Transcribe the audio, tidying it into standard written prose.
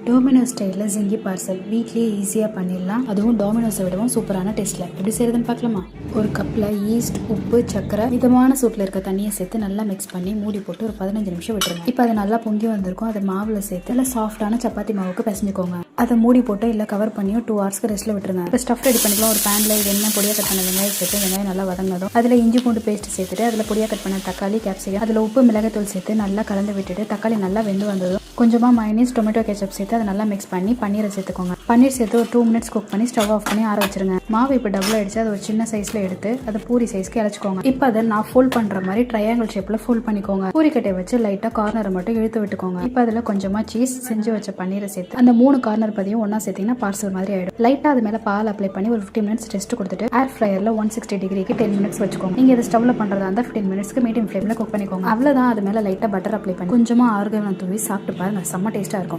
Domino's ஸ்டைலில் Gingee parcel வீட்லேயே ஈஸியாக பண்ணிடலாம். அதுவும் டோமினோஸை விடவும் சூப்பரான டேஸ்ட்டில். எப்படி செய்யறதுன்னு பார்க்கலாமா? ஒரு கப்பில் ஈஸ்ட், உப்பு, சக்கரை, மிதமான சூட்டில் இருக்க தண்ணியை சேர்த்து நல்லா மிக்ஸ் பண்ணி மூடி போட்டு ஒரு 15 நிமிஷம் விட்டுருங்க. இப்போ அது நல்லா பொங்கி வந்திருக்கும். அதை மாவில் சேர்த்து நல்லா சாஃப்டான சப்பாத்தி மாவுக்கு பிசைஞ்சுக்கோங்க. அதை மூடி போட்டு இல்லை கவர் பண்ணியும் 2 ஹவர்ஸ்க்கு ரெஸ்ட்டில் விட்டுருங்க. இப்போ ஸ்டஃப் ரெடி பண்ணிக்கலாம். ஒரு பேனில் எண்ணெய் பொடியாக கட் பண்ண வெங்காயம் சேர்த்து வெங்காயம் நல்லா வதங்கினதும் அதில் இஞ்சி பூண்டு பேஸ்ட் சேர்த்துட்டு அதில் பொடியாக கட் பண்ண தக்காளி, கேப்சிகம், அதில் உப்பு, மிளகாய்த்தூள் சேர்த்து நல்லா கலந்து விட்டுட்டு தக்காளி நல்லா வெந்து வந்ததும் கொஞ்சமாக மைனஸ், டொமேட்டோ கேச்சப் சேர்த்து அதை நல்லா மிக்ஸ் பண்ணி பன்னீரை சேர்த்துக்கோங்க. பன்னீர் சேர்த்து ஒரு 2 மினிட்ஸ் குக் பண்ணி ஸ்டவ் ஆஃப் பண்ணி ஆற வச்சிருங்க. மாவு இப்போ டபுள் ஆயிடுச்சு. அதை ஒரு சின்ன சைஸில் எடுத்து அதை பூரி சைஸ்க்கு இழைச்சிக்கோங்க. இப்போ அதை நான் ஃபோல்ட் பண்ணுற மாதிரி ட்ரையாங்கிள் ஷேப்பில் ஃபோல்ட் பண்ணிக்கோங்க. பூரி கட்டையை வச்சு லைட்டாக கார்னரை மட்டும் இழுத்து விட்டுக்கோங்க. இப்போ அதில் கொஞ்சமாக சீஸ், செஞ்சு வச்ச பன்னீரை சேர்த்து அந்த 3 கார்னர் பதியும் ஒன்றா சேர்த்திங்கன்னா பார்சல் மாதிரி ஆகிடும். லைட்டாக அது மேலே பால் அப்ளை பண்ணி ஒரு 15 மினிட்ஸ் ரெஸ்ட் கொடுத்துட்டு ஏர் ஃப்ரையரில் 160 டிகிரிக்கு 10 மினிட்ஸ் வச்சுக்கோங்க. நீங்கள் இதை ஸ்டவ்வில் பண்ணுறதா இருந்தால் 15 மினிட்ஸ்க்கு மீடியம் ஃப்ளேமில் குக் பண்ணிக்கோங்க. அவ்வளோதான். அது மேலே லைட்டாக பட்டர் அப்ளை பண்ணி கொஞ்சமாக ஆர்கானிக் தூவி சாப்பிட்டு பாருங்க. செம்ம டேஸ்ட்டாக இருக்கும்.